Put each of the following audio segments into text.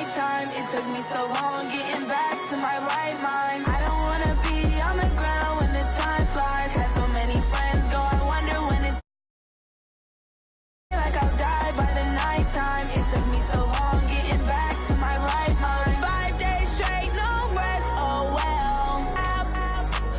nighttime. It took me so long getting back to my right mind. I don't wanna be on the ground when the time flies. Had so many friends go, I wonder when it's like I'll die by the nighttime. It took me so long getting back to my right mind. 5 days straight, no rest, oh well. I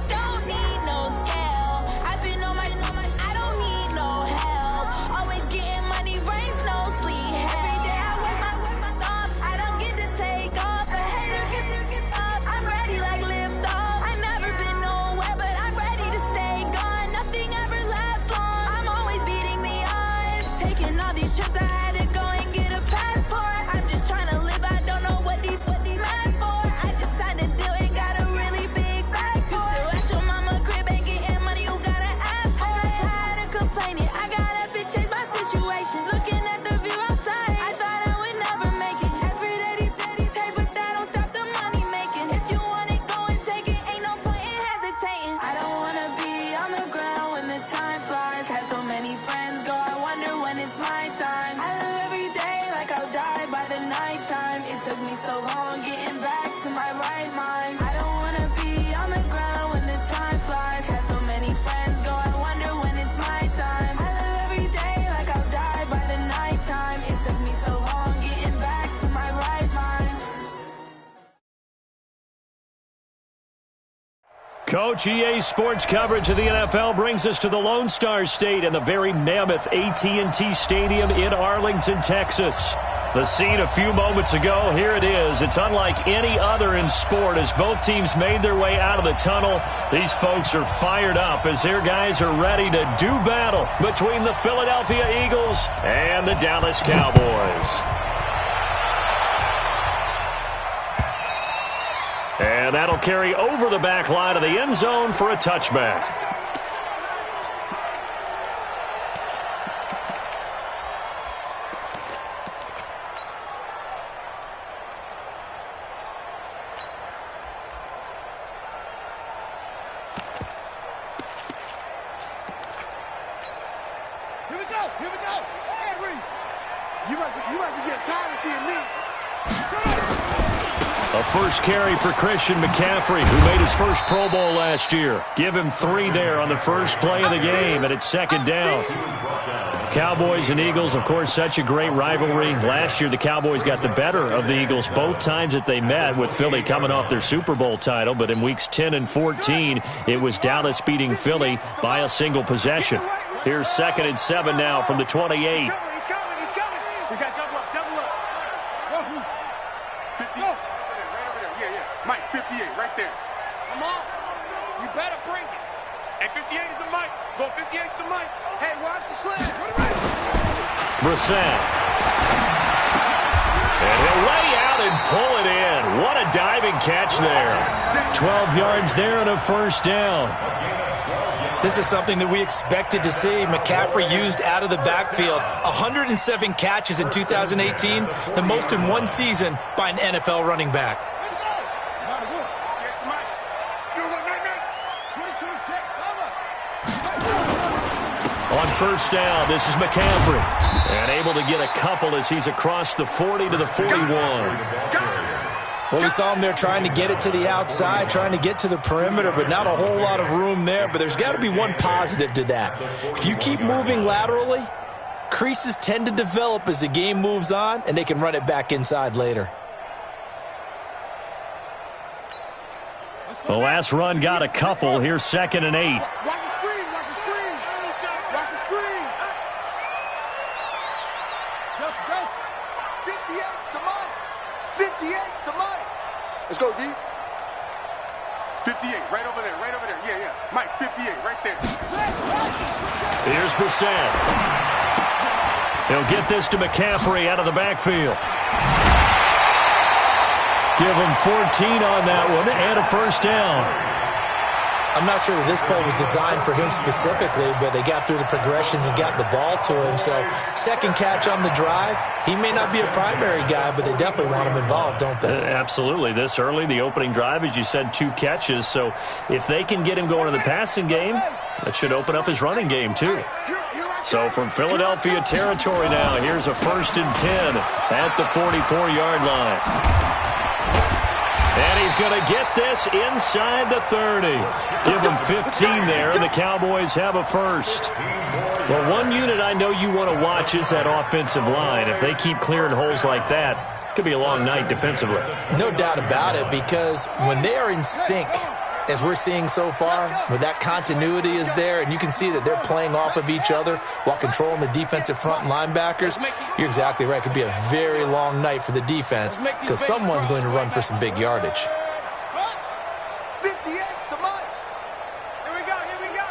don't need no scale. I've been on my, I don't need no help. Always getting money, rains, no sleep. Every day I work my thumb. I don't get to take off. A hater get up. I'm ready like lift off. I never been nowhere, but I'm ready to stay gone. Nothing ever lasts long. I'm always beating the odds. Taking all these trips, I had to go and get a passport. I'm just trying to live, I don't know what the mad for. I just signed a deal and got a really big bag for it. Still at your mama crib and getting money, you gotta ask for it. Tired of complaining, I gotta change my situation. Looking at the view outside, I thought I would never make it. Every day, but that don't stop the money making. If you want it, go and take it. Ain't no point in hesitating. I don't wanna be on the ground when the time flies. Had so many friends go, I wonder when it's my time. I live every day like I'll die by the nighttime. It took me so long getting back to my right mind. I don't wanna be on the ground when the time flies. Had so many friends go, I wonder when it's my time. I live every day like I'll die by the nighttime. It took me so long getting back to my right mind. Coach, EA Sports coverage of the NFL brings us to the Lone Star State and the very mammoth AT&T Stadium in Arlington, Texas. The scene a few moments ago, here it is. It's unlike any other in sport as both teams made their way out of the tunnel. These folks are fired up as their guys are ready to do battle between the Philadelphia Eagles and the Dallas Cowboys. And that'll carry over the back line of the end zone for a touchback. Here we go. Henry, you must be getting tired of seeing me. A first carry for Christian McCaffrey, who made his first Pro Bowl last year. Give him 3 there on the first play of the game, and it's second down. Cowboys and Eagles, of course, such a great rivalry. Last year, the Cowboys got the better of the Eagles both times that they met, with Philly coming off their Super Bowl title. But in weeks 10 and 14, it was Dallas beating Philly by a single possession. Here's 2nd and 7 now from the 28. He's coming. We got double up. 50. Right over there. Yeah. Mike, 58, right there. Come on. You better bring it. Hey, 58 is the Mike. Go 58 is the Mike. Hey, watch the slant. Brissett. And he'll lay out and pull it in. What a diving catch there. 12 yards there and a first down. This is something that we expected to see. McCaffrey used out of the backfield. 107 catches in 2018, the most in one season by an NFL running back. On first down, this is McCaffrey. And able to get a couple as he's across the 40 to the 41. Well, we saw him there trying to get it to the outside, trying to get to the perimeter, but not a whole lot of room there. But there's got to be one positive to that. If you keep moving laterally, creases tend to develop as the game moves on, and they can run it back inside later. The last run got a couple. Here's 2nd and 8. Watch the screen. Go. 58's the money. 58's the money. Let's go, D. 58, right over there. Yeah. Mike, 58, right there. Here's Brissett. He'll get this to McCaffrey out of the backfield. Give him 14 on that one and a first down. I'm not sure that this play was designed for him specifically, but they got through the progressions and got the ball to him. So, second catch on the drive. He may not be a primary guy, but they definitely want him involved, don't they? Absolutely. This early, the opening drive, as you said, 2 catches. So, if they can get him going in the passing game, that should open up his running game, too. So from Philadelphia territory now, here's a 1st and 10 at the 44-yard line. And he's going to get this inside the 30. Give him 15 there, and the Cowboys have a first. Well, one unit I know you want to watch is that offensive line. If they keep clearing holes like that, it could be a long night defensively. No doubt about it, because when they are in sync, as we're seeing so far, where that continuity is there, and you can see that they're playing off of each other while controlling the defensive front linebackers, you're exactly right. It could be a very long night for the defense because someone's going to run for some big yardage. 58, the money. Here we go, here we go.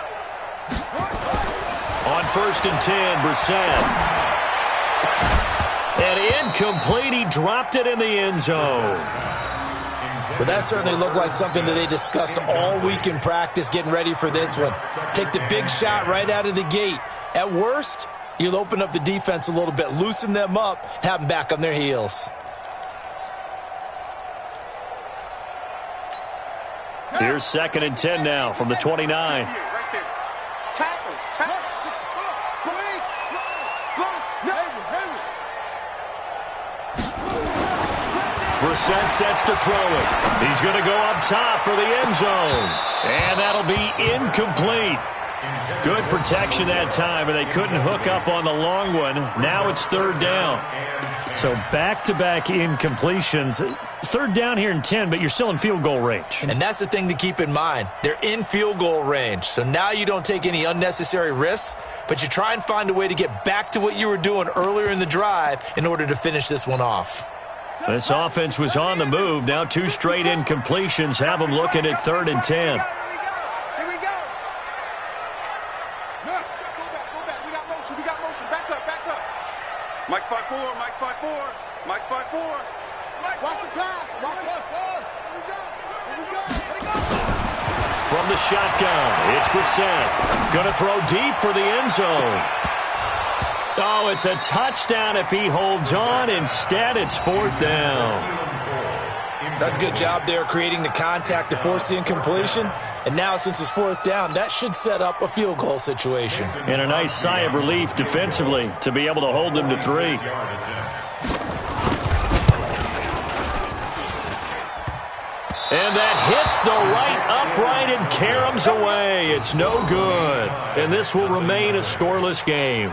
On 1st and 10, Brissett. And incomplete. He dropped it in the end zone. But that certainly looked like something that they discussed all week in practice getting ready for this one. Take the big shot right out of the gate. At worst, you'll open up the defense a little bit, loosen them up, have them back on their heels. Here's 2nd and 10 now from the 29. Right there. Tackles, tackles. Brissett sets to throw it. He's going to go up top for the end zone. And that'll be incomplete. Good protection that time, and they couldn't hook up on the long one. Now it's 3rd down. So back-to-back incompletions. 3rd down here in 10, but you're still in field goal range. And that's the thing to keep in mind. They're in field goal range. So now you don't take any unnecessary risks, but you try and find a way to get back to what you were doing earlier in the drive in order to finish this one off. This offense was on the move. Now 2 straight incompletions have them looking at 3rd and 10. Here we go. Look, go back. We got motion. Back up. Mike spot 4, Mike spot 4. Watch the pass. Here we go. From the shotgun, it's Brissett. Going to throw deep for the end zone. Oh, it's a touchdown if he holds on. Instead, it's 4th down. That's a good job there creating the contact to force the incompletion. And now, since it's 4th down, that should set up a field goal situation. And a nice sigh of relief defensively to be able to hold them to 3. And that hits the right upright and caroms away. It's no good. And this will remain a scoreless game.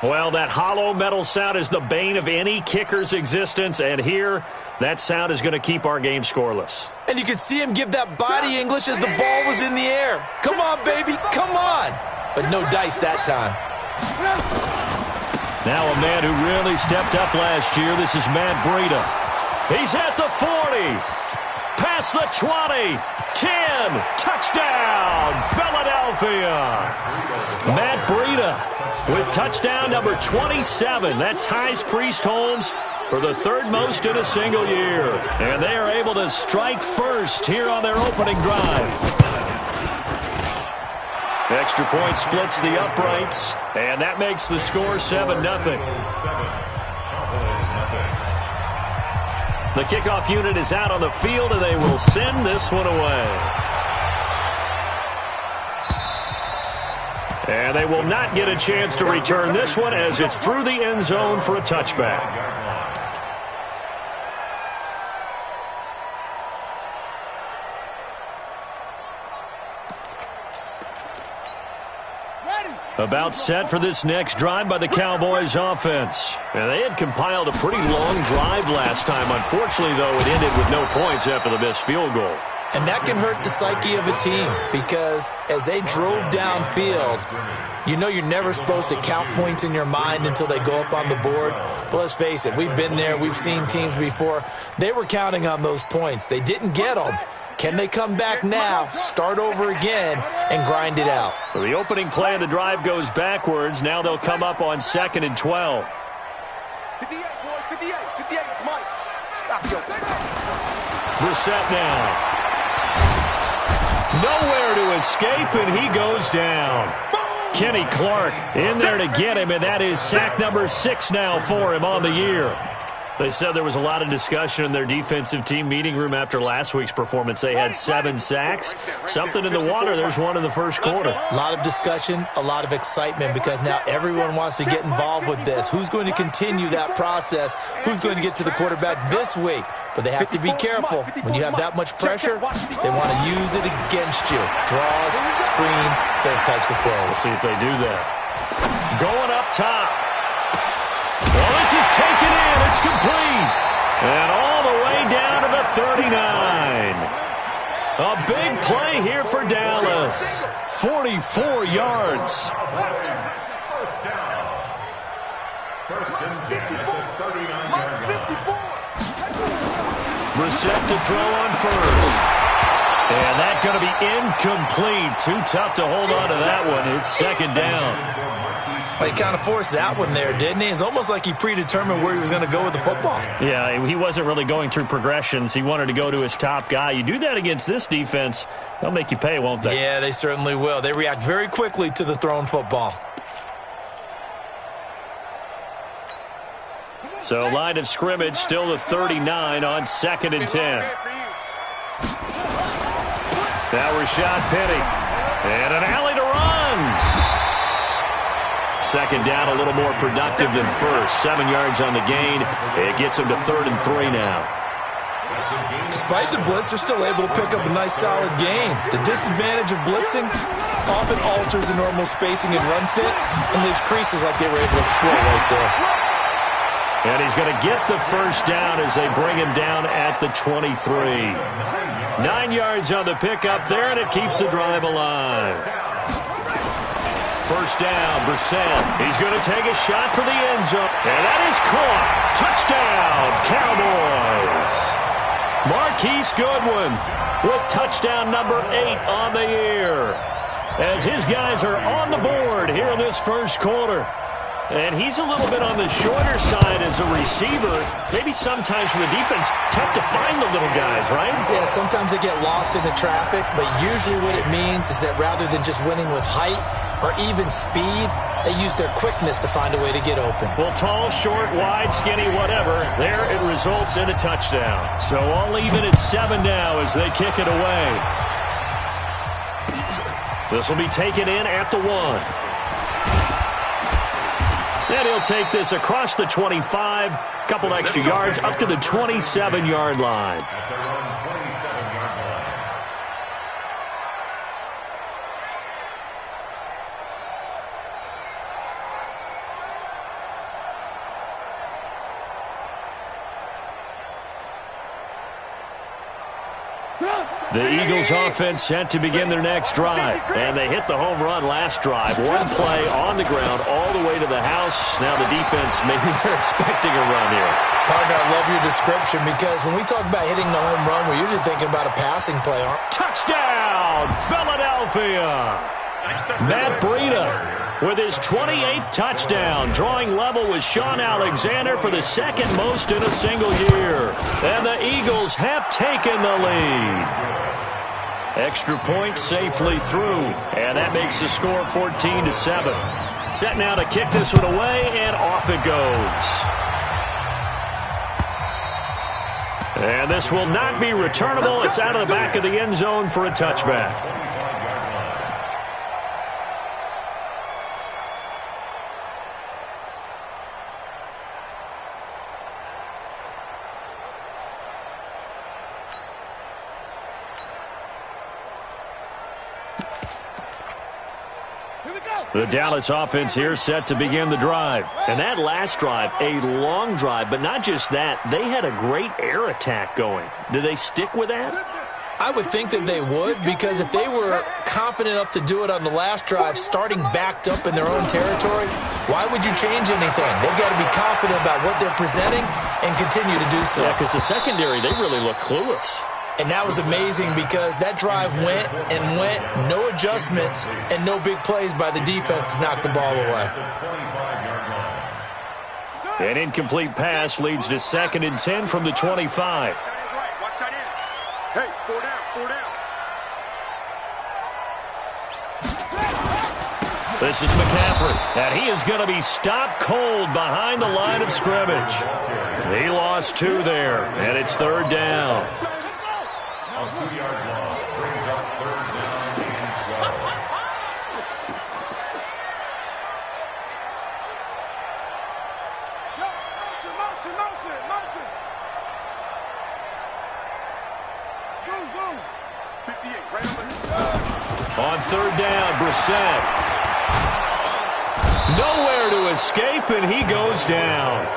Well, that hollow metal sound is the bane of any kicker's existence, and here, that sound is going to keep our game scoreless. And you could see him give that body English as the ball was in the air. Come on, baby, come on. But no dice that time. Now a man who really stepped up last year, this is Matt Breida. He's at the 40, past the 20, 10, touchdown, Philadelphia. Matt Breida with touchdown number 27. That ties Priest Holmes for the 3rd most in a single year. And they are able to strike first here on their opening drive. Extra point splits the uprights, and that makes the score 7-0. The kickoff unit is out on the field, and they will send this one away. And they will not get a chance to return this one as it's through the end zone for a touchback. About set for this next drive by the Cowboys offense. And they had compiled a pretty long drive last time. Unfortunately, though, it ended with no points after the missed field goal. And that can hurt the psyche of a team because as they drove downfield, you know you're never supposed to count points in your mind until they go up on the board. But let's face it, we've been there. We've seen teams before. They were counting on those points. They didn't get them. Can they come back now, start over again, and grind it out? So the opening play of the drive goes backwards. Now they'll come up on 2nd and 12. 58, boys, 58, Mike. Stop your Brissett now. Nowhere to escape, and he goes down. Kenny Clark in there to get him, and that is sack number 6 now for him on the year. They said there was a lot of discussion in their defensive team meeting room after last week's performance. They had 7 sacks. Something in the water. There's one in the first quarter. A lot of discussion, a lot of excitement, because now everyone wants to get involved with this. Who's going to continue that process? Who's going to get to the quarterback this week? But they have to be careful. When you have that much pressure, they want to use it against you. Draws, screens, those types of plays. We'll see if they do that. Going up top. Well, this is taken in. It's complete. And all the way down to the 39. A big play here for Dallas. 44 yards. Brissett to throw on first. And that's going to be incomplete. Too tough to hold on to that one. It's second down. He kind of forced that one there, didn't he? It's almost like he predetermined where he was going to go with the football. Yeah, he wasn't really going through progressions. He wanted to go to his top guy. You do that against this defense, they'll make you pay, won't they? Yeah, they certainly will. They react very quickly to the thrown football. So line of scrimmage, still the 39 on 2nd and 10. Now Rashad Penny. And an alley to run. Second down, a little more productive than first. 7 yards on the gain. It gets him to 3rd and 3 now. Despite the blitz, they're still able to pick up a nice, solid gain. The disadvantage of blitzing often alters the normal spacing and run fits and leaves creases like they were able to exploit right there. And he's going to get the first down as they bring him down at the 23. 9 yards on the pickup there, and it keeps the drive alive. First down, Brissett. He's going to take a shot for the end zone. And that is caught. Touchdown, Cowboys. Marquise Goodwin with touchdown number 8 on the year. As his guys are on the board here in this first quarter. And he's a little bit on the shorter side as a receiver. Maybe sometimes for the defense, tough to find the little guys, right? Yeah, sometimes they get lost in the traffic, but usually what it means is that rather than just winning with height or even speed, they use their quickness to find a way to get open. Well, tall, short, wide, skinny, whatever, there it results in a touchdown. So all even at 7 now as they kick it away. This will be taken in at the 1. And he'll take this across the 25, couple extra yards, up to the 27-yard line. The Eagles offense set to begin their next drive. And they hit the home run last drive. One play on the ground all the way to the house. Now the defense, maybe they're expecting a run here. Partner, I love your description because when we talk about hitting the home run, we're usually thinking about a passing play. Touchdown, Philadelphia! Matt Breida with his 28th touchdown, drawing level with Sean Alexander for the second most in a single year. And the Eagles have taken the lead. Extra point safely through, and that makes the score 14-7. Set now to kick this one away, and off it goes. And this will not be returnable. It's out of the back of the end zone for a touchback. The Dallas offense here set to begin the drive. And that last drive, a long drive, but not just that. They had a great air attack going. Do they stick with that? I would think that they would, because if they were confident enough to do it on the last drive, starting backed up in their own territory, why would you change anything? They've got to be confident about what they're presenting and continue to do so. Yeah, because the secondary, they really look clueless. And that was amazing because that drive went and went, no adjustments, and no big plays by the defense to knock the ball away. An incomplete pass leads to 2nd and 10 from the 25. Hey, 4 down, 4 down. This is McCaffrey, and he is going to be stopped cold behind the line of scrimmage. He lost 2 there, and it's third down. A 2-yard loss brings up third down and 12. Motion. 58, right over here. On third down, Brissett. Nowhere to escape, and he goes down.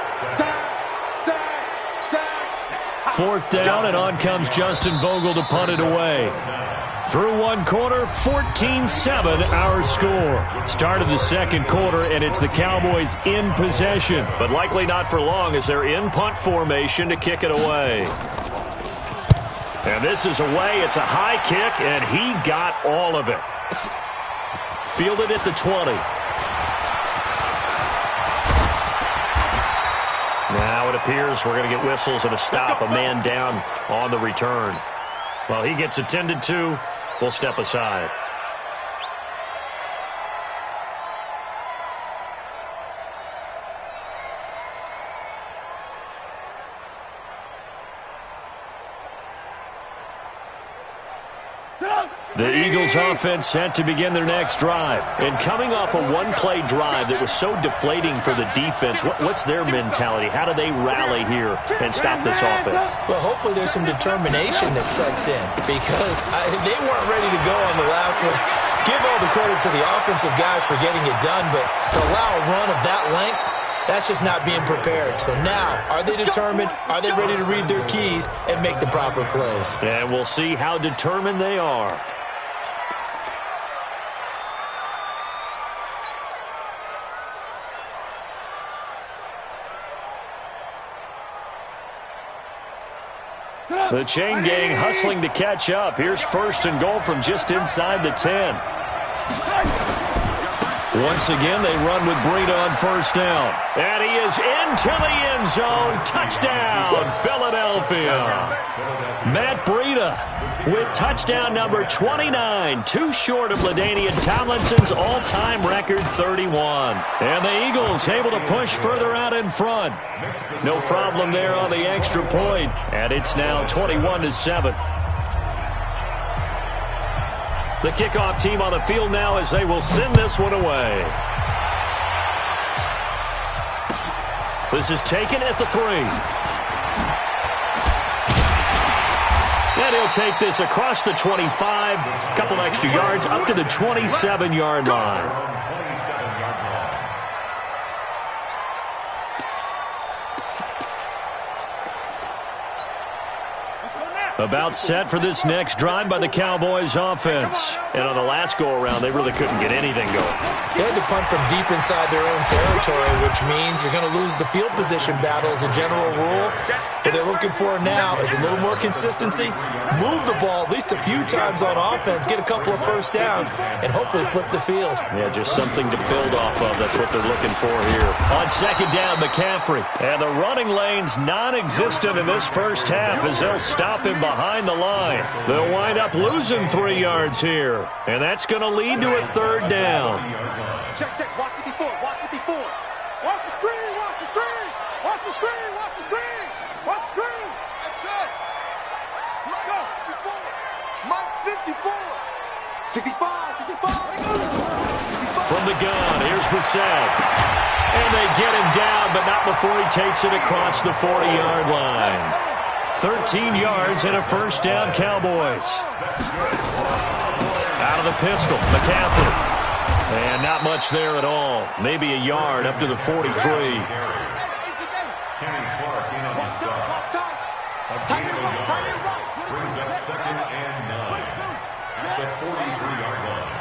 Fourth down, and on comes Justin Vogel to punt it away. Through one quarter, 14-7 our score. Start of the second quarter, and it's the Cowboys in possession, but likely not for long as they're in punt formation to kick it away. And this is away. It's a high kick, and he got all of it. Fielded at the 20. Now it appears we're going to get whistles and a stop. A man down on the return. While he gets attended to, we'll step aside. The Eagles offense set to begin their next drive. And coming off a one-play drive that was so deflating for the defense, what's their mentality? How do they rally here and stop this offense? Well, hopefully there's some determination that sets in because they weren't ready to go on the last one. Give all the credit to the offensive guys for getting it done, but to allow a run of that length, that's just not being prepared. So now, are they determined? Are they ready to read their keys and make the proper plays? And we'll see how determined they are. The chain gang hustling to catch up. Here's first and goal from just inside the 10. Once again, they run with Breida on first down. And he is into the end zone. Touchdown, Philadelphia. Matt Breida with touchdown number 29. Too short of LaDainian Tomlinson's all-time record 31. And the Eagles able to push further out in front. No problem there on the extra point. And it's now 21-7. The kickoff team on the field now as they will send this one away. This is taken at the 3. And he'll take this across the 25. Couple extra yards up to the 27-yard line. About set for this next drive by the Cowboys offense. And on the last go-around, they really couldn't get anything going. They had to punt from deep inside their own territory, which means you're going to lose the field position battle as a general rule. What they're looking for now is a little more consistency, move the ball at least a few times on offense, get a couple of first downs, and hopefully flip the field. Yeah, just something to build off of. That's what they're looking for here. On second down, McCaffrey. And the running lane's non-existent in this first half as they'll stop him behind the line. They'll wind up losing 3 yards here. And that's going to lead to a third down. Check. Watch 54. Watch the screen. Watch the screen. Watch the screen. That's it. Go. 54. Mike 54. 65. From the gun, here's Brissett. And they get him down, but not before he takes it across the 40-yard line. 13 yards and a first down, Cowboys. Out of the pistol, McCaffrey. And not much there at all. Maybe a yard up to the 43. Kenny Clark in on the start. A gain of a yard brings up second and 9 at the 43-yard line.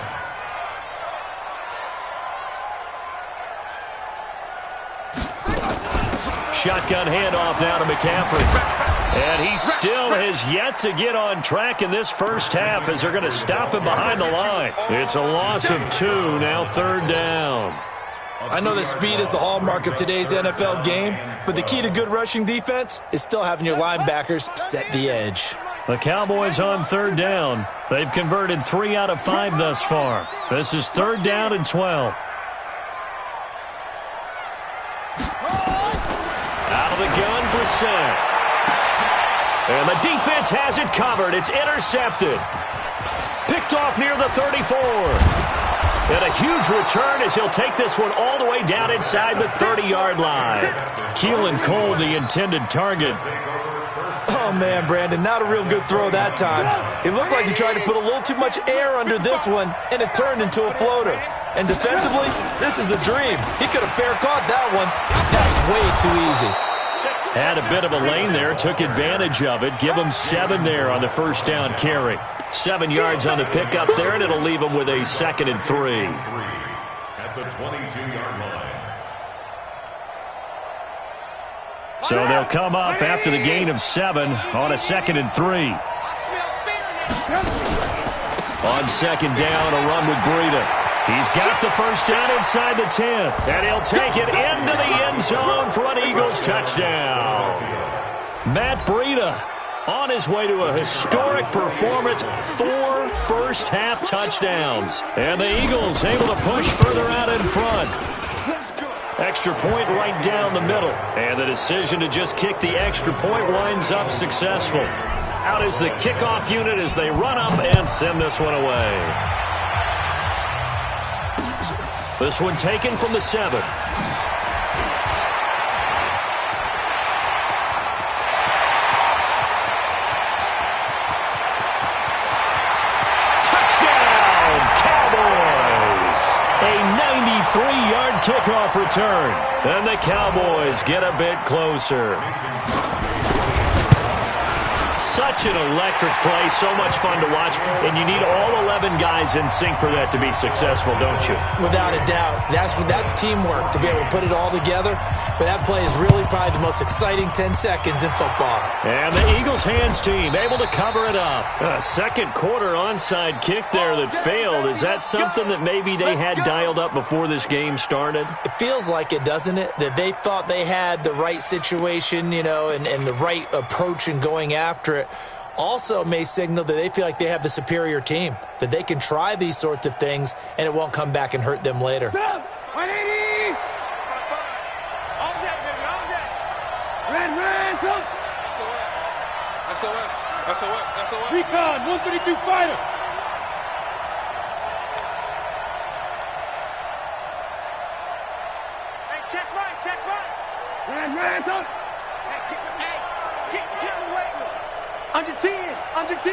Shotgun handoff now to McCaffrey. And he still has yet to get on track in this first half as they're going to stop him behind the line. It's a loss of 2, now third down. I know that speed is the hallmark of today's NFL game, but the key to good rushing defense is still having your linebackers set the edge. The Cowboys on third down. They've converted 3 out of 5 thus far. This is third down and 12. Out of the gun, the sack. And the defense has it covered. It's intercepted. Picked off near the 34. And a huge return as he'll take this one all the way down inside the 30-yard line. Keelan Cole, the intended target. Oh, man, Brandon, not a real good throw that time. It looked like he tried to put a little too much air under this one, and it turned into a floater. And defensively, this is a dream. He could have fair caught that one. That's way too easy. Had a bit of a lane there, took advantage of it. Give him 7 there on the first down carry. 7 yards on the pickup there, and it'll leave him with a 2nd and 3. At the 22-yard line. So they'll come up after the gain of 7 on a 2nd and 3. On 2nd down, a run with Breida. He's got the first down inside the 10th, and he'll take it into the end zone for an Eagles touchdown. Matt Breida on his way to a historic performance, 4 first-half touchdowns. And the Eagles able to push further out in front. Extra point right down the middle. And the decision to just kick the extra point winds up successful. Out is the kickoff unit as they run up and send this one away. This one taken from the 7. Touchdown, Cowboys! A 93-yard kickoff return. And the Cowboys get a bit closer. Such an electric play, so much fun to watch, and you need all 11 guys in sync for that to be successful, don't you? Without a doubt. That's teamwork to be able to put it all together, but that play is really probably the most exciting 10 seconds in football. And the Eagles hands team able to cover it up. A second quarter onside kick there that failed. Is that something that maybe they had dialed up before this game started? It feels like it, doesn't it? That they thought they had the right situation, and the right approach in going after it. Also may signal that they feel like they have the superior team, that they can try these sorts of things and it won't come back and hurt them later. 180! All that, baby, all that. Red, come! SOS. Recon, 132 fighter. Hey, check right. Red, come! Get the weight room. Under 10, 10.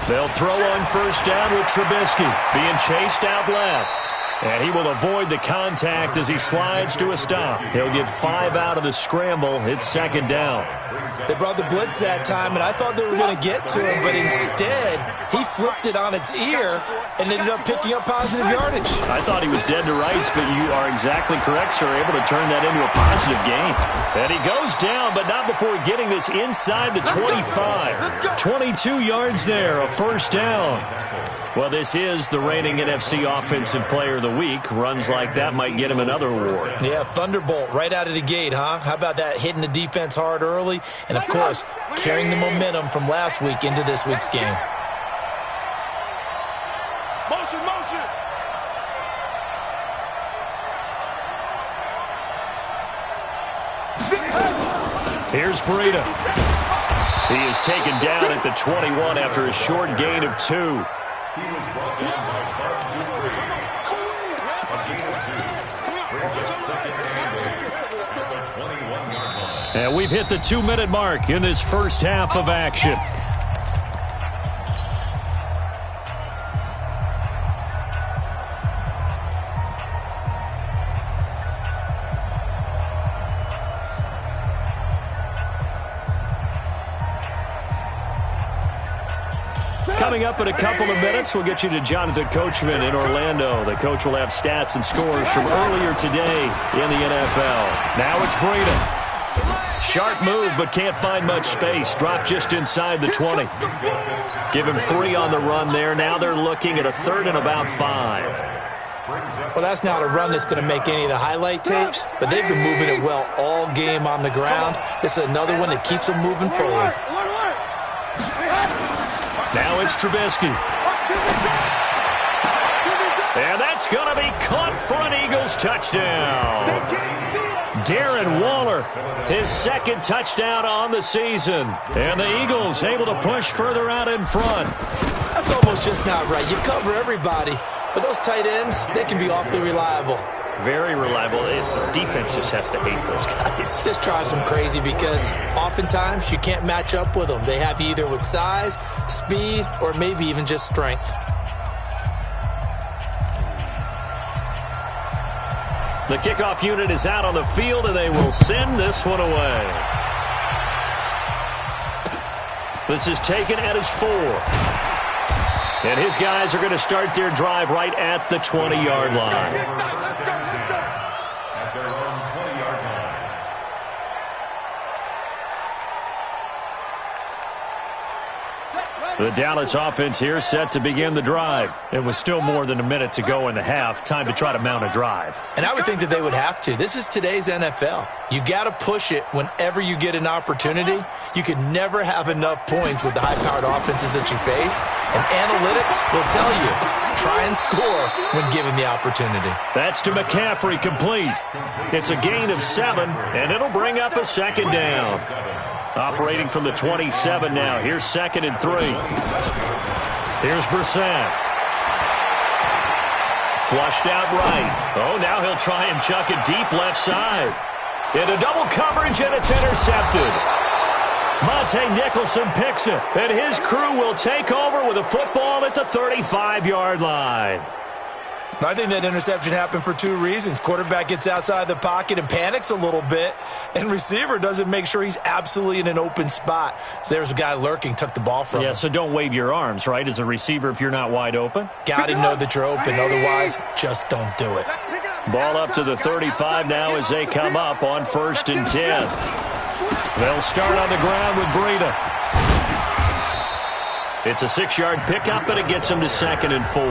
They'll throw on first down with Trubisky being chased out left. And he will avoid the contact as he slides to a stop. He'll get 5 out of the scramble. It's 2nd down. They brought the blitz that time, and I thought they were going to get to him, but instead he flipped it on its ear and ended up picking up positive yardage. I thought he was dead to rights, but you are exactly correct, sir. Able to turn that into a positive gain. And he goes down, but not before getting this inside the 25. 22 yards there, a first down. Well, this is the reigning NFC Offensive Player of the Week. Runs like that might get him another award. Yeah, Thunderbolt right out of the gate, huh? How about that, hitting the defense hard early? And, of course, carrying the momentum from last week into this week's game. Motion. Here's Breida. He is taken down at the 21 after a short gain of 2. He was brought down by Barton Dupree. A gain of 2. Brings us 2nd and 8 at the 21-yard line. And we've hit the 2-minute mark in this first half of action. Coming up in a couple of minutes, we'll get you to Jonathan Coachman in Orlando. The coach will have stats and scores from earlier today in the NFL. Now it's Breida. Sharp move, but can't find much space. Dropped just inside the 20. Give him 3 on the run there. Now they're looking at a 3rd and about 5. Well, that's not a run that's going to make any of the highlight tapes, but they've been moving it well all game on the ground. This is another one that keeps them moving forward. Now it's Trubisky. And that's going to be caught for an Eagles touchdown. Darren Waller, his second touchdown on the season. And the Eagles able to push further out in front. That's almost just not right. You cover everybody, but those tight ends, they can be awfully reliable. Very reliable. The defense just has to hate those guys. Just drives them crazy because oftentimes you can't match up with them. They have you either with size, speed, or maybe even just strength. The kickoff unit is out on the field, and they will send this one away. This is taken at his 4. And his guys are going to start their drive right at the 20-yard line. At their own 20-yard line. The Dallas offense here set to begin the drive. It was still more than a minute to go in the half. Time to try to mount a drive. And I would think that they would have to. This is today's NFL. You got to push it whenever you get an opportunity. You can never have enough points with the high-powered offenses that you face. And analytics will tell you, try and score when given the opportunity. That's to McCaffrey, complete. It's a gain of 7, and it'll bring up a second down. Operating from the 27 now. Here's 2nd and 3. Here's Brissett. Flushed out right. Oh, now he'll try and chuck it deep left side. Into double coverage, and it's intercepted. Monte Nicholson picks it, and his crew will take over with a football at the 35-yard line. I think that interception happened for 2 reasons. Quarterback gets outside the pocket and panics a little bit, and receiver doesn't make sure he's absolutely in an open spot. So there's a guy lurking, took the ball from him. Yeah, so don't wave your arms, right, as a receiver if you're not wide open? Got to know that you're open. Otherwise, just don't do it. Ball up to the 35 now as they come up on 1st and 10. They'll start on the ground with Breida. It's a 6-yard pickup, and it gets them to 2nd and 4.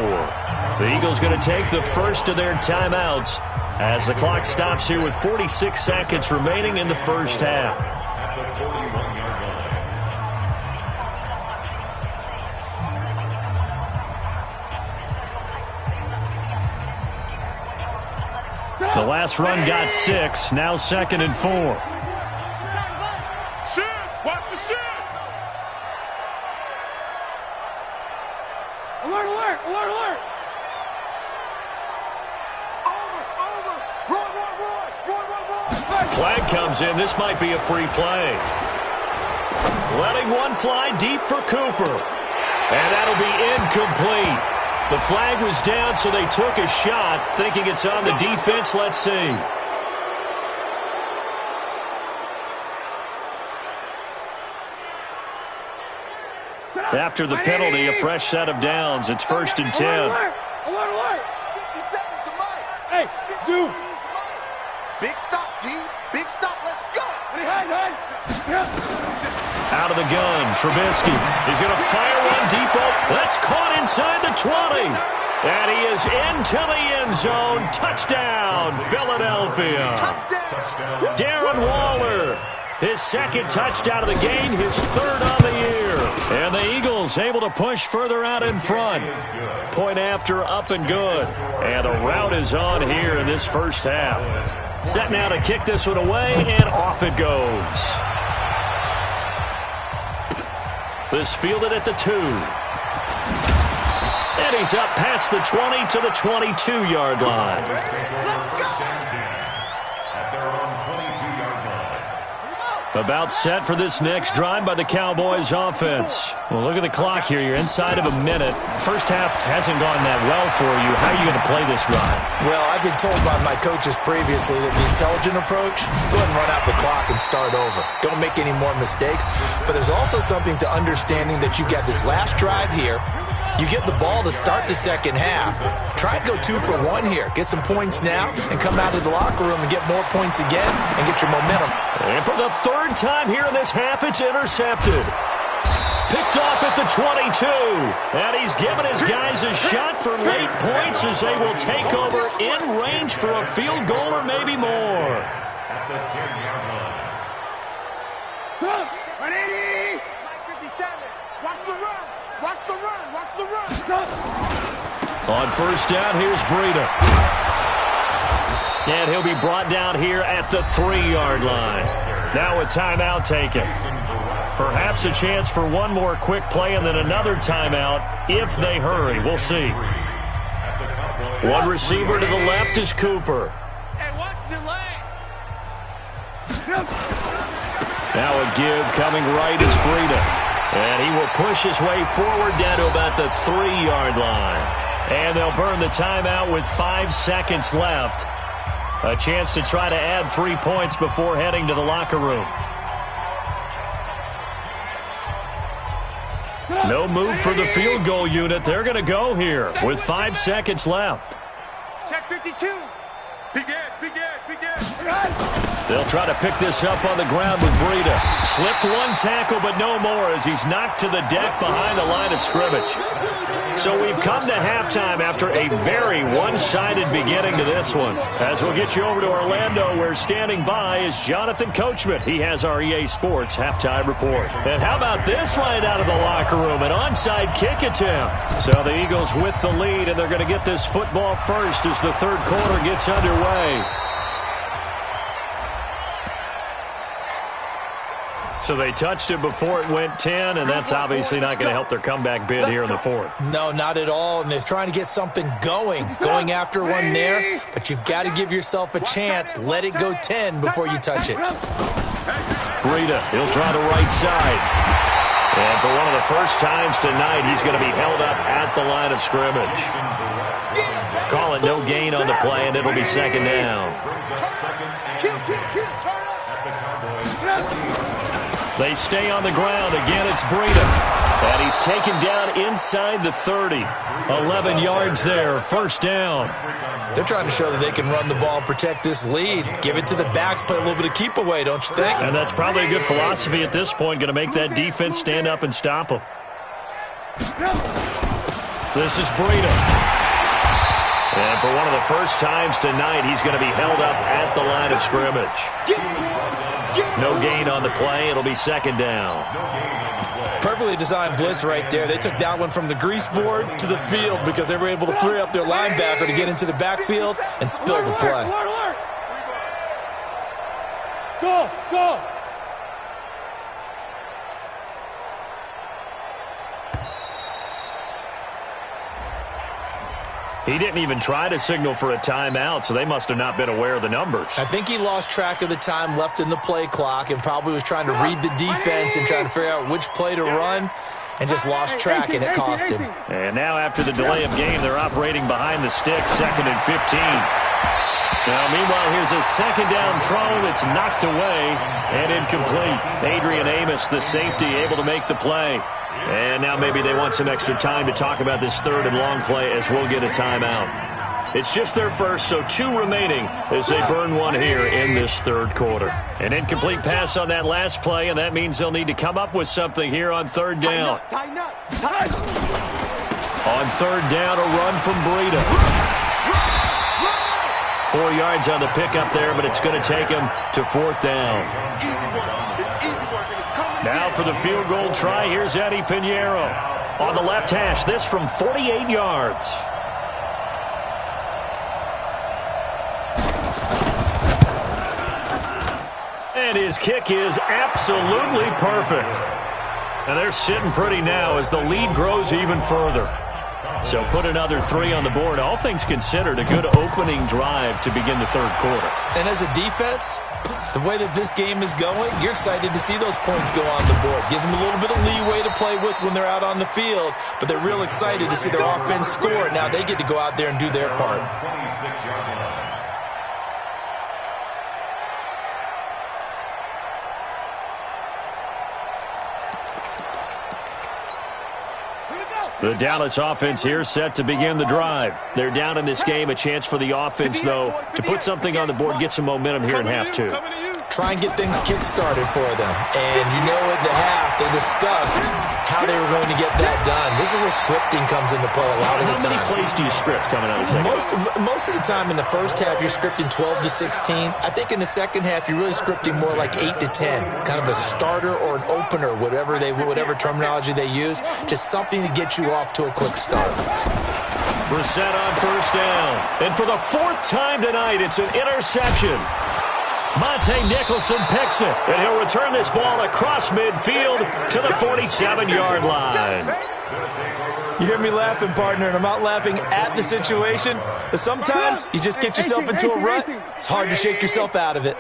The Eagles going to take the first of their timeouts as the clock stops here with 46 seconds remaining in the first half. At the 41-yard line. The last run got 6, now 2nd and 4. Watch the shit! Alert, alert, alert, alert! Flag comes in. This might be a free play. Letting one fly deep for Cooper. And that'll be incomplete. The flag was down, so they took a shot, thinking it's on the defense. Let's see. After the penalty, a fresh set of downs. It's 1st and 10. Alert, alert, alert! 50 seconds to Mike. Hey, Zoo! Big stop, G. Big stop. Let's go. Hide. Out of the gun, Trubisky. He's going to fire one deep. That's caught inside the 20. And he is into the end zone. Touchdown, Philadelphia. Touchdown. Darren Waller, his 2nd touchdown of the game, his 3rd on the year. And the Eagles able to push further out in front. Point after, up and good. And a rout is on here in this first half. Set now to kick this one away, and off it goes. This fielded at the 2. And he's up past the 20 to the 22-yard line. At their own 22-yard line. About set for this next drive by the Cowboys offense. Well, look at the clock here. You're inside of a minute. First half hasn't gone that well for you. How are you going to play this drive? Well, I've been told by my coaches previously that the intelligent approach, go ahead and run out the clock and start over. Don't make any more mistakes. But there's also something to understanding that you got this last drive here. You get the ball to start the second half. Try and go 2 for 1 here. Get some points now and come out of the locker room and get more points again and get your momentum. And for the 3rd time here in this half, it's intercepted. Picked off at the 22. And he's given his guys a shot for late points as they will take over in range for a field goal or maybe more. At the 10-yard line. 180! 57. Watch the run. Watch the run. Watch the run. On 1st down, here's Breida. And he'll be brought down here at the 3-yard line. Now a timeout taken. Perhaps a chance for one more quick play and then another timeout if they hurry. We'll see. One receiver to the left is Cooper. Hey, watch the lane. Now a give coming right is Breida. And he will push his way forward down to about the 3-yard line. And they'll burn the timeout with 5 seconds left. A chance to try to add 3 points before heading to the locker room. No move for the field goal unit. They're going to go here with 5 seconds left. Check 52. Begin. They'll try to pick this up on the ground with Breida. Slipped one tackle, but no more as he's knocked to the deck behind the line of scrimmage. So we've come to halftime after a very one-sided beginning to this one. As we'll get you over to Orlando, where standing by is Jonathan Coachman. He has our EA Sports halftime report. And how about this right out of the locker room? An onside kick attempt. So the Eagles with the lead, and they're going to get this football first as the third quarter gets underway. So they touched it before it went 10, and that's obviously not going to help their comeback bid here in the fourth. No, not at all, and they're trying to get something going after one there, but you've got to give yourself a chance. Let it go 10 before you touch it. Breida, he'll try the right side. And for one of the first times tonight, he's going to be held up at the line of scrimmage. Call it no gain on the play, and it'll be second down. They stay on the ground. Again, it's Breida. And he's taken down inside the 30. 11 yards there, first down. They're trying to show that they can run the ball and protect this lead. Give it to the backs, play a little bit of keep away, don't you think? And that's probably a good philosophy at this point, going to make that defense stand up and stop them. This is Breida. And for one of the first times tonight, he's going to be held up at the line of scrimmage. No gain on the play. It'll be second down. Perfectly designed blitz right there. They took that one from the grease board to the field because they were able to free up their linebacker to get into the backfield and spill the play. Go. He didn't even try to signal for a timeout, so they must have not been aware of the numbers. I think he lost track of the time left in the play clock and probably was trying to read the defense and trying to figure out which play to run and just lost track, and it cost him. And now after the delay of game, they're operating behind the stick, 2nd and 15. Now, meanwhile, here's a second down throw that's knocked away and incomplete. Adrian Amos, the safety, able to make the play. And now maybe they want some extra time to talk about this third and long play as we'll get a timeout. It's just their first, so 2 remaining as they burn one here in this third quarter. An incomplete pass on that last play, and that means they'll need to come up with something here on third down. Tighten up. On third down, a run from Breida. 4 yards on the pickup there, but it's going to take him to fourth down. Now for the field goal try, here's Eddie Pinheiro. On the left hash, this from 48 yards. And his kick is absolutely perfect. And they're sitting pretty now as the lead grows even further. So put another 3 on the board. All things considered, a good opening drive to begin the third quarter. And as a defense, the way that this game is going, you're excited to see those points go on the board. Gives them a little bit of leeway to play with when they're out on the field, but they're real excited to see their offense score. Now they get to go out there and do their part. The Dallas offense here set to begin the drive. They're down in this game. A chance for the offense, though, to put something on the board, get some momentum here in half 2. Try and get things kick-started for them. And you know at the half, they discussed how they were going to get that done. This is where scripting comes into play a lot of the time. How many plays do you script coming out of the second? Most of the time in the first half, you're scripting 12 to 16. I think in the second half, you're really scripting more like 8 to 10. Kind of a starter or an opener, whatever terminology they use. Just something to get you off to a quick start. Brissett on first down. And for the fourth time tonight, it's an interception. Monte Nicholson picks it, and he'll return this ball across midfield to the 47-yard line. You hear me laughing, partner, and I'm not laughing at the situation, but sometimes you just get yourself into a rut. It's hard to shake yourself out of it.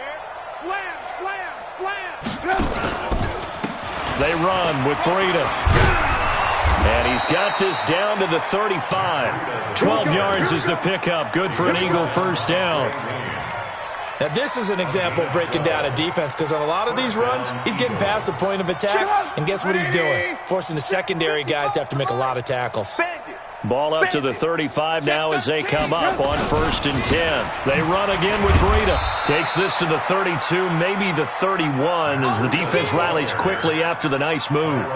Slam, slam, slam. They run with Breida. And he's got this down to the 35. 12 yards is the pickup. Good for an Eagle first down. Now, this is an example of breaking down a defense, because on a lot of these runs, he's getting past the point of attack, and guess what he's doing? Forcing the secondary guys to have to make a lot of tackles. Ball up to the 35 now as they come up on 1st and 10. They run again with Breida. Takes this to the 32, maybe the 31, as the defense rallies quickly after the nice move.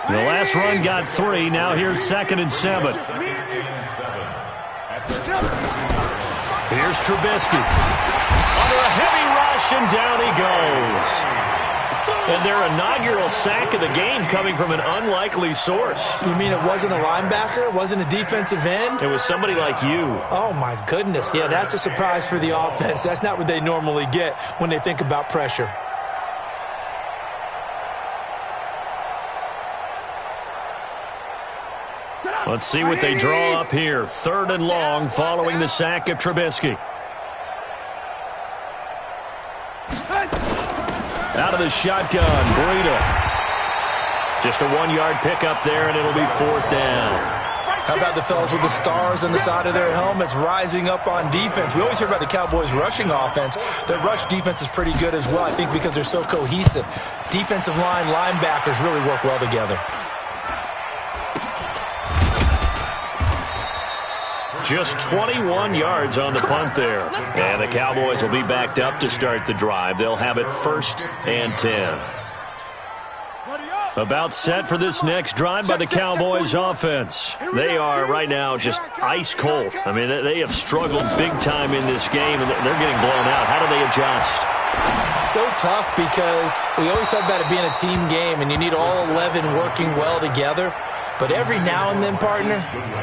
The last run got 3. Now here's 2nd and 7. Here's Trubisky. Under a heavy rush, and down he goes. And their inaugural sack of the game coming from an unlikely source. You mean it wasn't a linebacker? It wasn't a defensive end? It was somebody like you. Oh, my goodness. Yeah, that's a surprise for the offense. That's not what they normally get when they think about pressure. Let's see what they draw up here. 3rd and long following the sack of Trubisky. Out of the shotgun, Breida. Just a 1-yard pickup there, and it'll be 4th down. How about the fellas with the stars on the side of their helmets rising up on defense? We always hear about the Cowboys' rushing offense. Their rush defense is pretty good as well, I think, because they're so cohesive. Defensive line, linebackers really work well together. Just 21 yards on the punt there. And the Cowboys will be backed up to start the drive. They'll have it 1st and 10. About set for this next drive by the Cowboys offense. They are right now just ice cold. I mean, they have struggled big time in this game, and they're getting blown out. How do they adjust? So tough, because we always talk about it being a team game, and you need all 11 working well together. But every now and then, partner,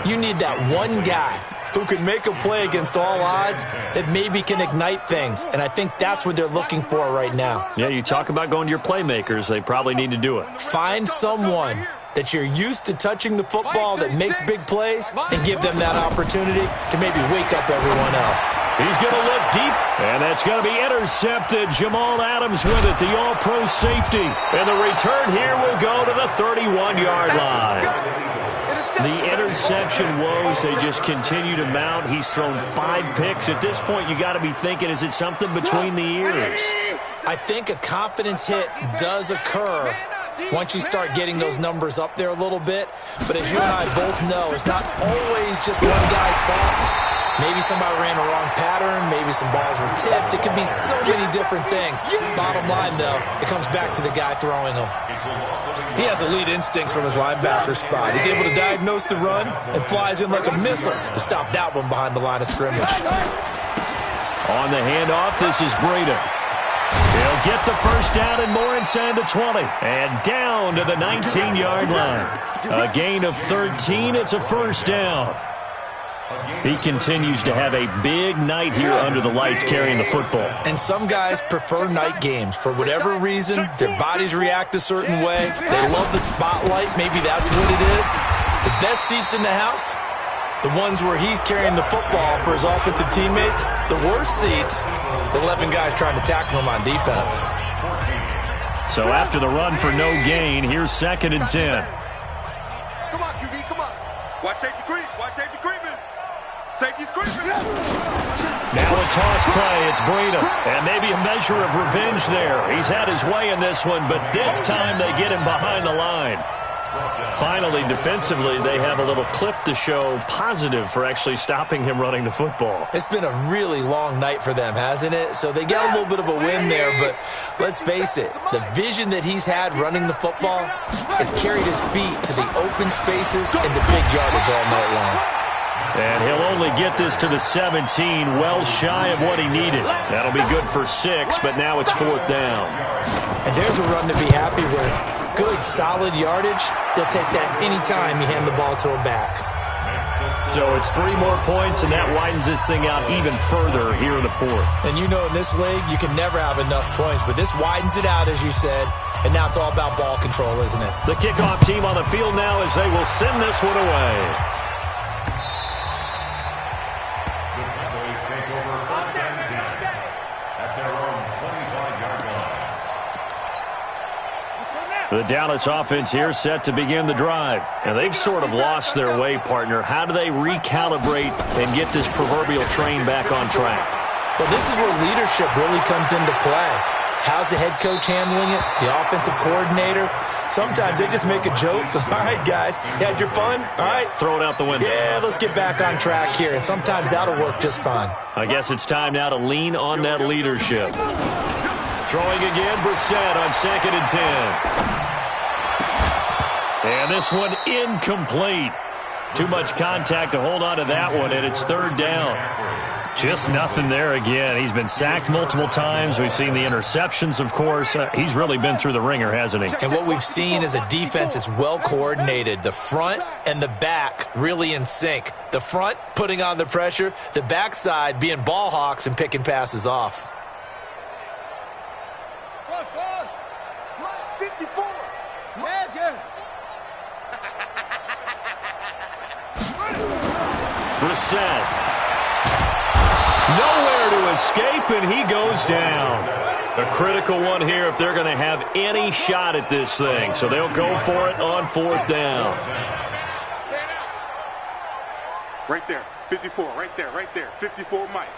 you need that one guy who can make a play against all odds that maybe can ignite things. And I think that's what they're looking for right now. Yeah, you talk about going to your playmakers. They probably need to do it. Find someone that you're used to touching the football that makes big plays and give them that opportunity to maybe wake up everyone else. He's going to look deep, and that's going to be intercepted. Jamal Adams with it, the all-pro safety. And the return here will go to the 31-yard line. The interception woes, they just continue to mount. He's thrown 5 picks. At this point, you got to be thinking, is it something between the ears? I think a confidence hit does occur once you start getting those numbers up there a little bit. But as you and I both know, it's not always just one guy's fault. Maybe somebody ran a wrong pattern. Maybe some balls were tipped. It could be so many different things. Bottom line, though, it comes back to the guy throwing them. He has elite instincts from his linebacker spot. He's able to diagnose the run and flies in like a missile to stop that one behind the line of scrimmage. On the handoff, this is Breida. He'll get the first down and more inside the 20. And down to the 19-yard line. A gain of 13. It's a first down. He continues to have a big night here under the lights carrying the football. And some guys prefer night games. For whatever reason, their bodies react a certain way. They love the spotlight. Maybe that's what it is. The best seats in the house, the ones where he's carrying the football for his offensive teammates. The worst seats, the 11 guys trying to tackle him on defense. So after the run for no gain, here's 2nd and 10. Come on, QB, come on. Watch safety creep. Watch safety creeping. Safety's creeping. Now a toss play. It's Breida. And maybe a measure of revenge there. He's had his way in this one, but this time they get him behind the line. Finally, defensively, they have a little clip to show positive for actually stopping him running the football. It's been a really long night for them, hasn't it? So they got a little bit of a win there, but let's face it, the vision that he's had running the football has carried his feet to the open spaces and the big yardage all night long. And he'll only get this to the 17, well shy of what he needed. That'll be good for 6, but now it's 4th down. And there's a run to be happy with. Good, solid yardage. They'll take that anytime you hand the ball to a back. So it's 3 more points, and that widens this thing out even further here in the fourth. And you know in this league, you can never have enough points, but this widens it out, as you said, and now it's all about ball control, isn't it? The kickoff team on the field now as they will send this one away. The Cowboys take over first and 10 at their own 25-yard line. The Dallas offense here set to begin the drive. And they've sort of lost their way, partner. How do they recalibrate and get this proverbial train back on track? Well, this is where leadership really comes into play. How's the head coach handling it? The offensive coordinator? Sometimes they just make a joke. All right, guys, you had your fun? All right. Throw it out the window. Yeah, let's get back on track here. And sometimes that'll work just fine. I guess it's time now to lean on that leadership. Throwing again, Brissett on 2nd and 10. And this one incomplete. Too much contact to hold on to that one, and it's 3rd down. Just nothing there again. He's been sacked multiple times. We've seen the interceptions, of course. He's really been through the ringer, hasn't he? And what we've seen is a defense that's well coordinated. The front and the back really in sync. The front putting on the pressure. The backside being ball hawks and picking passes off. Mike 54. Magic. Brissett. Nowhere to escape, and he goes down. A critical one here if they're going to have any shot at this thing. So they'll go for it on 4th down. Right there. 54. Right there. 54, Mike.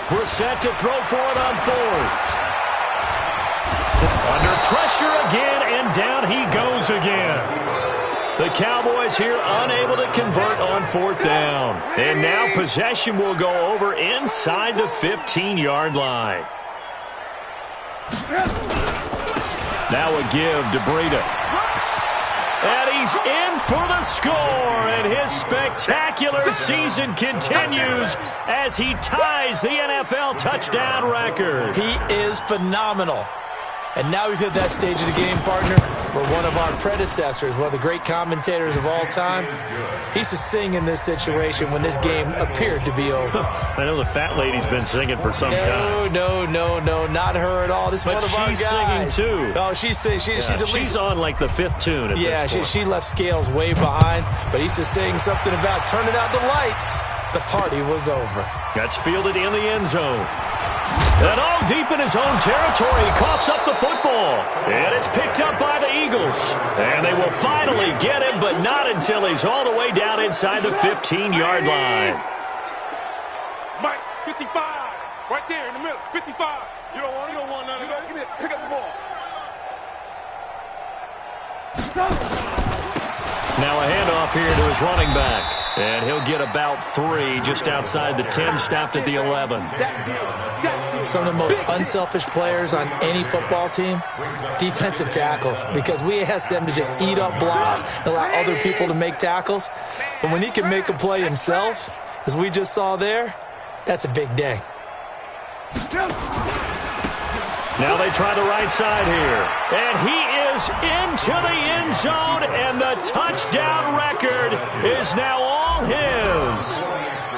Brissett to throw for it on 4th. Under pressure again, and down he goes again. The Cowboys here unable to convert on 4th down. And now possession will go over inside the 15-yard line. Now a give to Breida. And he's in for the score, and his spectacular season continues as he ties the NFL touchdown record. He is phenomenal. And now we've hit that stage of the game, partner, where one of our predecessors, one of the great commentators of all time, he used to sing in this situation when this game appeared to be over. I know the fat lady's been singing for some time. No, not her at all. This is one of our guys. But she's singing, too. Oh, she's at least... She's on, like, the 5th tune at this point. She left Scales way behind, but he used to sing something about turning out the lights. The party was over. That's fielded in the end zone. And all deep in his own territory, he coughs up the football. And it's picked up by the Eagles. And they will finally get him, but not until he's all the way down inside the 15-yard line. Mike, 55. Right there in the middle. 55. You don't want none of that. Give me it. Pick up the ball. Now a handoff here to his running back. And he'll get about 3 just outside the 10, stopped at the 11. Some of the most unselfish players on any football team, defensive tackles, because we ask them to just eat up blocks and allow other people to make tackles. But when he can make a play himself, as we just saw there, that's a big day. Now they try the right side here. And he is into the end zone, and the touchdown record is now all his.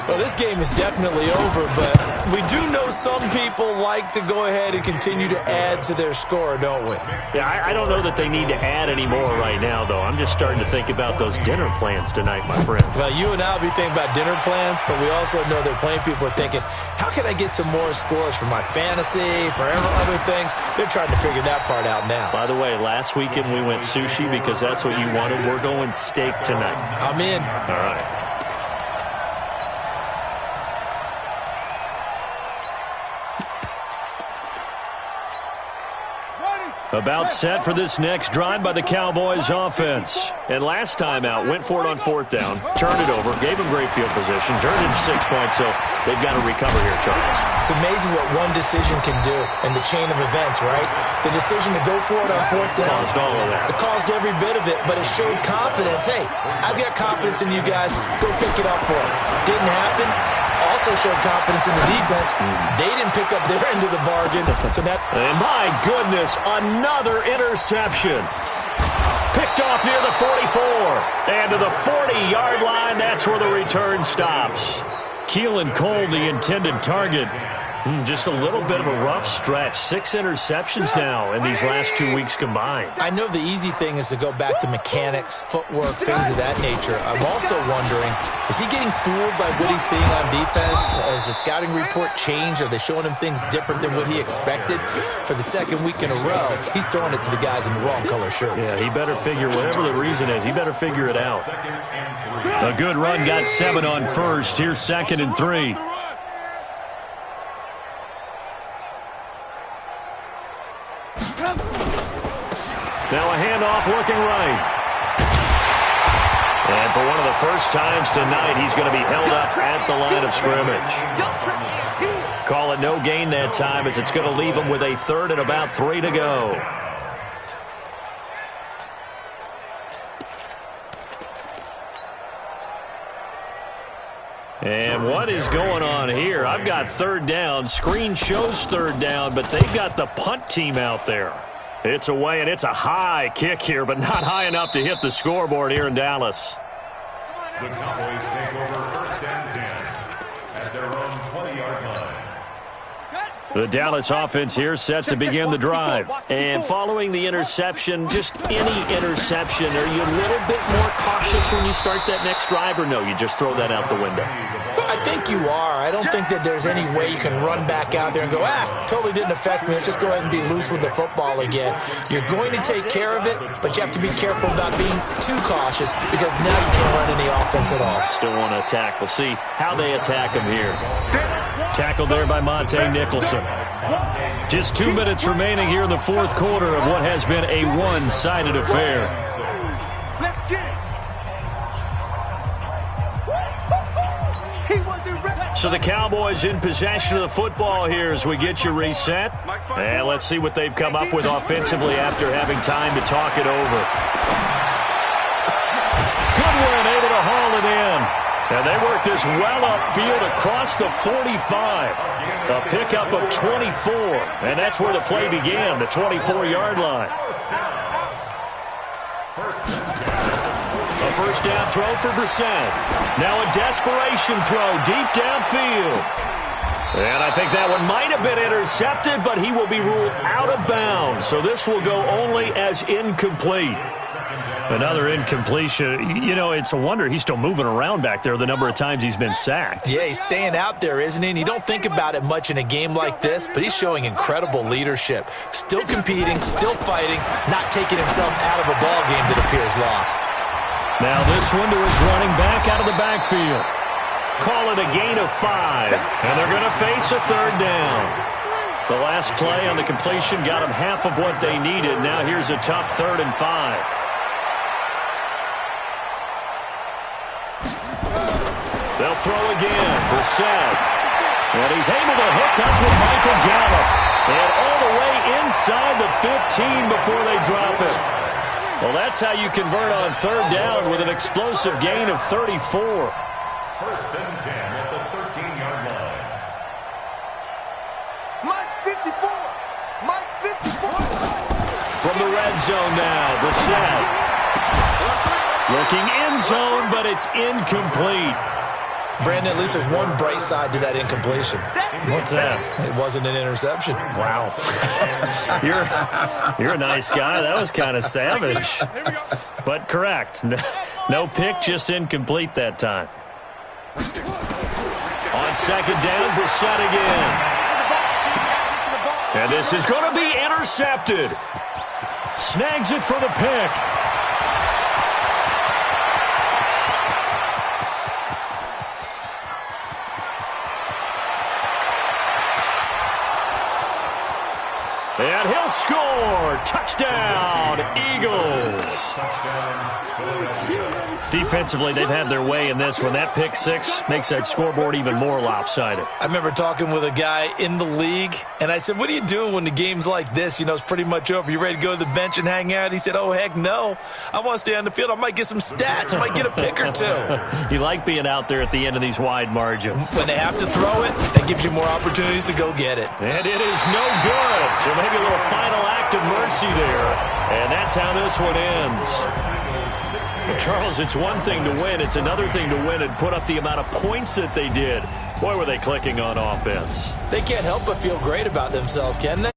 Well, this game is definitely over, but we do know some people like to go ahead and continue to add to their score, don't we? Yeah, I don't know that they need to add any more right now, though. I'm just starting to think about those dinner plans tonight, my friend. Well, you and I will be thinking about dinner plans, but we also know that plenty of people are thinking, how can I get some more scores for my fantasy, for other things? They're trying to figure that part out now. By the way, last weekend we went sushi because that's what you wanted. We're going steak tonight. I'm in. All right. About set for this next drive by the Cowboys offense. And last time out, went for it on 4th down, turned it over, gave him great field position, turned it to 6 points, so they've got to recover here, Charles. It's amazing what one decision can do in the chain of events, right? The decision to go for it on 4th down. Caused all of that. It caused every bit of it, but it showed confidence. Hey, I've got confidence in you guys. Go pick it up for it. Didn't happen. Also showed confidence in the defense. They didn't pick up their end of the bargain. So that, and my goodness, another interception. Picked off near the 44. And to the 40-yard line, that's where the return stops. Keelan Cole, the intended target. Just a little bit of a rough stretch. 6 interceptions now in these last 2 weeks combined. I know the easy thing is to go back to mechanics, footwork, things of that nature. I'm also wondering, is he getting fooled by what he's seeing on defense? Has the scouting report changed? Are they showing him things different than what he expected? For the second week in a row, he's throwing it to the guys in the wrong color shirts. Yeah, he better figure, whatever the reason is, he better figure it out. A good run, got 7 on first. Here's 2nd and 3. Now a handoff looking right. And for one of the first times tonight, he's going to be held up at the line of scrimmage. Call it no gain that time, as it's going to leave him with a 3rd and about 3 to go. And what is going on here? I've got 3rd down. Screen shows 3rd down, but they've got the punt team out there. It's away, and it's a high kick here, but not high enough to hit the scoreboard here in Dallas. The Cowboys take over 1st and 10 at their own 20-yard line. The Dallas offense here set to begin the drive. And following the interception, just any interception, are you a little bit more cautious when you start that next drive, or no, you just throw that out the window? I think you are. I don't think that there's any way you can run back out there and go, totally didn't affect me. Let's just go ahead and be loose with the football again. You're going to take care of it, but you have to be careful about being too cautious, because now you can't run any offense at all. Still want to attack. We'll see how they attack him here. Tackled there by Monte Nicholson. Just 2 minutes remaining here in the 4th quarter of what has been a one-sided affair. Let's get it. So the Cowboys in possession of the football here as we get you reset. And let's see what they've come up with offensively after having time to talk it over. Goodwin able to haul it in. And they work this well upfield across the 45. A pickup of 24. And that's where the play began, the 24-yard line. A 1st down throw for Brissett. Now a desperation throw deep downfield. And I think that one might have been intercepted, but he will be ruled out of bounds. So this will go only as incomplete. Another incompletion. You know, it's a wonder he's still moving around back there the number of times he's been sacked. Yeah, he's staying out there, isn't he? And you don't think about it much in a game like this, but he's showing incredible leadership. Still competing, still fighting, not taking himself out of a ball game that appears lost. Now this one to his running back out of the backfield. Call it a gain of 5, and they're going to face a 3rd down. The last play on the completion got them half of what they needed. Now here's a tough 3rd and 5. They'll throw again. Brissett. And he's able to hook up with Michael Gallup. And all the way inside the 15 before they drop it. Well, that's how you convert on 3rd down with an explosive gain of 34. 1st and 10 at the 13-yard line. Mike's 54. Mike's 54. From the red zone now, Brissett. Looking end zone, but it's incomplete. Brandon, at least there's one bright side to that incompletion. What's that? It wasn't an interception. Wow. You're a nice guy. That was kind of savage. But correct. No pick, just incomplete that time. On 2nd down, Brissett again. And this is going to be intercepted. Snags it for the pick. And he'll score. Touchdown, Eagles. Defensively, they've had their way in this one. That pick 6 makes that scoreboard even more lopsided. I remember talking with a guy in the league, and I said, what do you do when the game's like this? You know, it's pretty much over. You ready to go to the bench and hang out? He said, oh, heck no. I want to stay on the field. I might get some stats. I might get a pick or 2. You like being out there at the end of these wide margins. When they have to throw it, that gives you more opportunities to go get it. And it is no good. So maybe a little final act of mercy there. And that's how this one ends. Well, Charles, it's one thing to win. It's another thing to win and put up the amount of points that they did. Boy, were they clicking on offense. They can't help but feel great about themselves, can they?